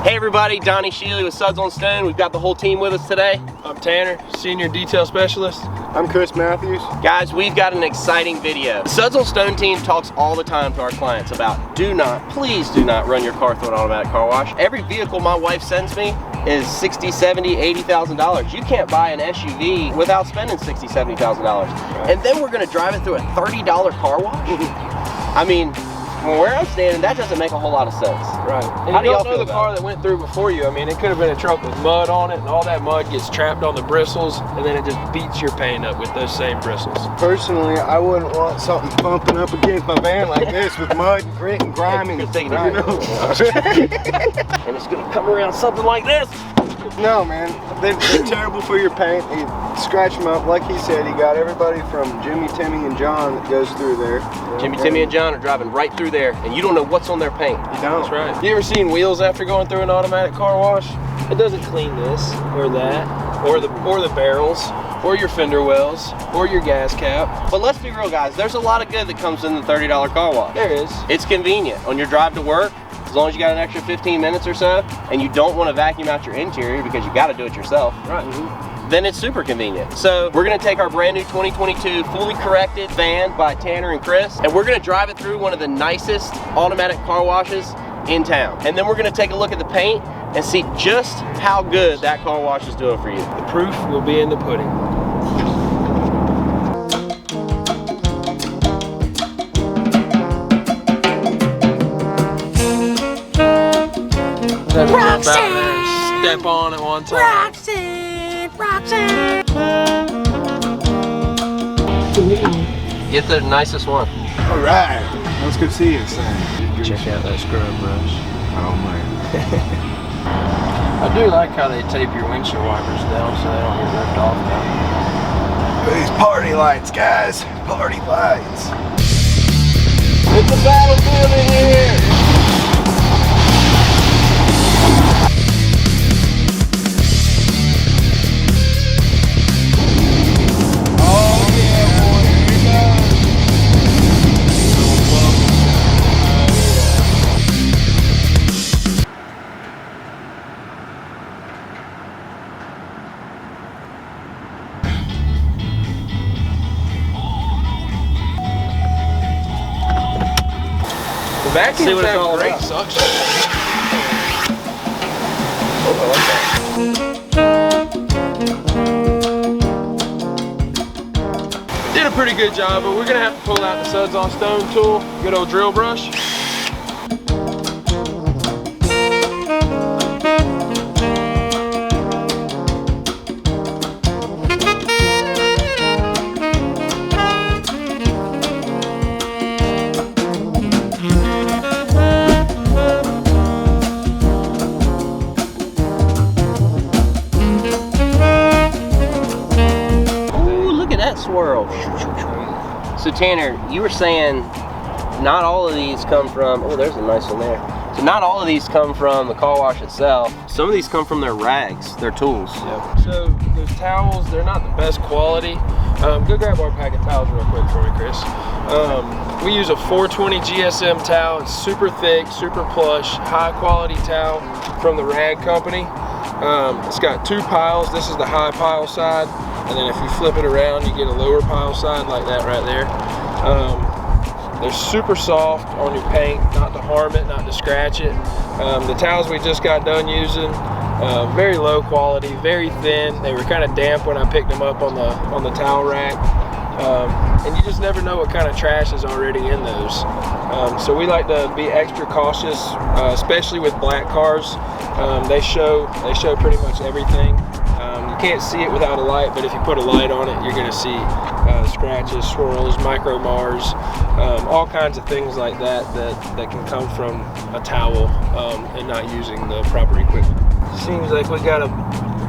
Hey everybody, Donnie Sheely with Suds on Stone. We've got the whole team with us today. I'm Tanner, Senior Detail Specialist. I'm Chris Matthews. Guys, we've got an exciting video. The Suds on Stone team talks all the time to our clients about please do not run your car through an automatic car wash. Every vehicle my wife sends me is $60,000, $70,000, $80,000. You can't buy an SUV without spending $60,000, $70,000. Right. And then we're gonna drive it through a $30 car wash? I mean, from where I'm standing, that doesn't make a whole lot of sense. Right. And How do y'all know feel the car that went through before you? I mean, it could have been a truck with mud on it, and all that mud gets trapped on the bristles, and then it just beats your paint up with those same bristles. Personally, I wouldn't want something bumping up against my van like this with mud and grit and grime and And it's gonna come around something like this. No, man, they're terrible for your paint. They scratch them up. Like he said, he got everybody from Jimmy, Timmy, and John that goes through there. Jimmy, Timmy, and John are driving right through there, and you don't know what's on their paint. You don't. That's right. You ever seen wheels after going through an automatic car wash? It doesn't clean this or that, or the barrels, or your fender wells, or your gas cap. But let's be real, guys. There's a lot of good that comes in the $30 car wash. There is. It's convenient on your drive to work. As long as you got an extra 15 minutes or so, and you don't want to vacuum out your interior because you got to do it yourself. Right. Then it's super convenient. So we're gonna take our brand new 2022 fully corrected van by Tanner and Chris, and we're gonna drive it through one of the nicest automatic car washes in town. And then we're gonna take a look at the paint and see just how good that car wash is doing for you. The proof will be in the pudding. Roxanne! Step on at one time. Roxanne! Get the nicest one. All right. Let's go see it, son. Check out that scrub brush. Oh, man. I do like how they tape your windshield wipers down so they don't get ripped off now. These party lights, guys. Party lights. It's a battlefield in here. The vacuum See what it's all great about. suction. Did a pretty good job, but we're gonna have to pull out the Suds on Stone tool, good old drill brush. Swirl. So Tanner, you were saying not all of these come from, oh, there's a nice one there. So not all of these come from the car wash itself. Some of these come from their rags, their tools. Yep. So those towels, they're not the best quality. Go grab our pack of towels real quick for me, Chris. We use a 420 GSM towel. It's super thick, super plush, high quality towel from the rag company. It's got two piles. This is the high pile side, and then if you flip it around, you get a lower pile side like that right there. They're super soft on your paint, not to harm it, not to scratch it. The towels we just got done using, very low quality, very thin. They were kind of damp when I picked them up on the towel rack. And you just never know what kind of trash is already in those. So we like to be extra cautious, especially with black cars. They show pretty much everything. You can't see it without a light, but if you put a light on it, you're going to see scratches, swirls, micro mars, all kinds of things like that can come from a towel and not using the proper equipment. Seems like we got a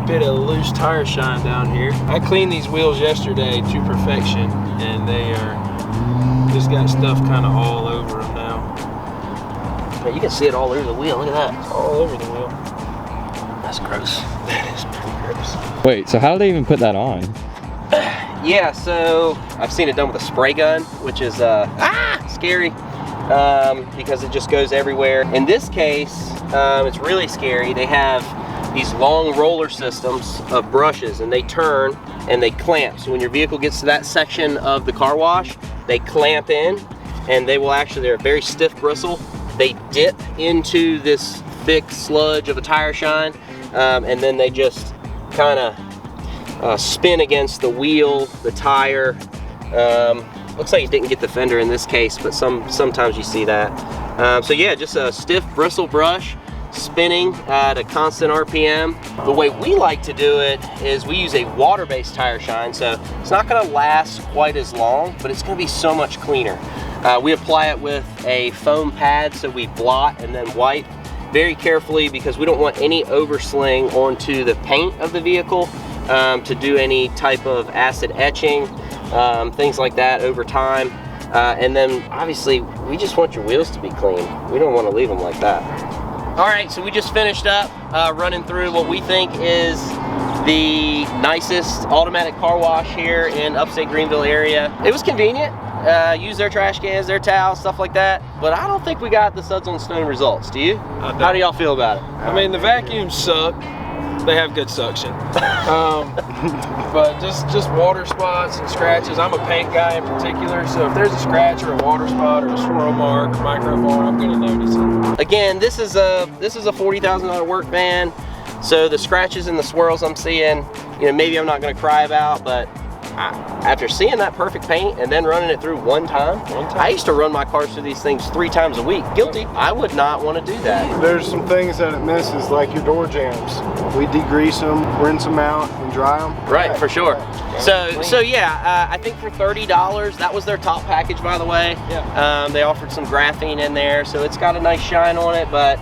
bit of loose tire shine down here. I cleaned these wheels yesterday to perfection, and they are just got stuff kind of all over them now. Yeah, you can see it all over the wheel. Look at that. It's all over the wheel. That's gross. That is pretty gross. Wait, so how do they even put that on? Yeah, so I've seen it done with a spray gun, which is scary. because it just goes everywhere. In this case, it's really scary. They have these long roller systems of brushes, and they turn and they clamp. So when your vehicle gets to that section of the car wash, they clamp in, and they will actually, they're a very stiff bristle. They dip into this thick sludge of a tire shine, and then they just kind of spin against the wheel, the tire. Looks like it didn't get the fender in this case, but sometimes you see that. So yeah, just a stiff bristle brush spinning at a constant RPM. The way we like to do it is we use a water-based tire shine, so it's not gonna last quite as long, but it's gonna be so much cleaner. We apply it with a foam pad, so we blot and then wipe very carefully because we don't want any oversling onto the paint of the vehicle to do any type of acid etching, things like that over time. And then obviously we just want your wheels to be clean. We don't want to leave them like that. All right, so we just finished up running through what we think is the nicest automatic car wash here in upstate Greenville area. It was convenient. Use their trash cans, their towels, stuff like that. But I don't think we got the Suds on Stone results. Do you? How do y'all feel about it? I mean, the vacuums suck. They have good suction. But just water spots and scratches. I'm a paint guy in particular, so if there's a scratch or a water spot or a swirl mark or micro bar, I'm gonna notice it. Again, this is a $40,000 work van, so the scratches and the swirls I'm seeing, you know, maybe I'm not gonna cry about, but after seeing that perfect paint and then running it through one time, I used to run my cars through these things 3 times a week. Guilty. I would not want to do that. There's some things that it misses, like your door jams. We degrease them, rinse them out, and dry them. Right, for sure. So yeah, I think for $30, that was their top package, by the way. Yeah. They offered some graphene in there, so it's got a nice shine on it, but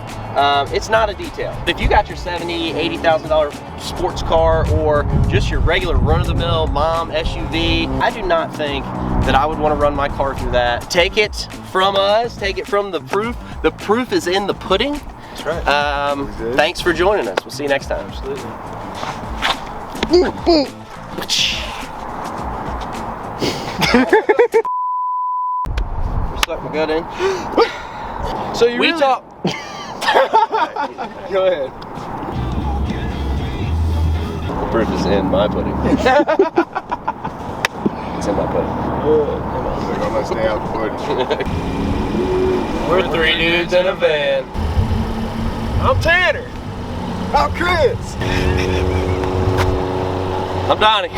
it's not a detail. If you got your $70,000, $80,000 sports car or just your regular run-of-the-mill mom SUV, I do not think that I would want to run my car through that. Take it from us, take it from the proof. The proof is in the pudding. That's right. Thanks for joining us. We'll see you next time. Absolutely. Suck my gut in. So you We really talk. Go ahead. The proof is in my pudding. It's in my pudding. They're gonna stay out the footage. We're 3 dudes in a van. I'm Tanner. I'm Chris. I'm Donnie.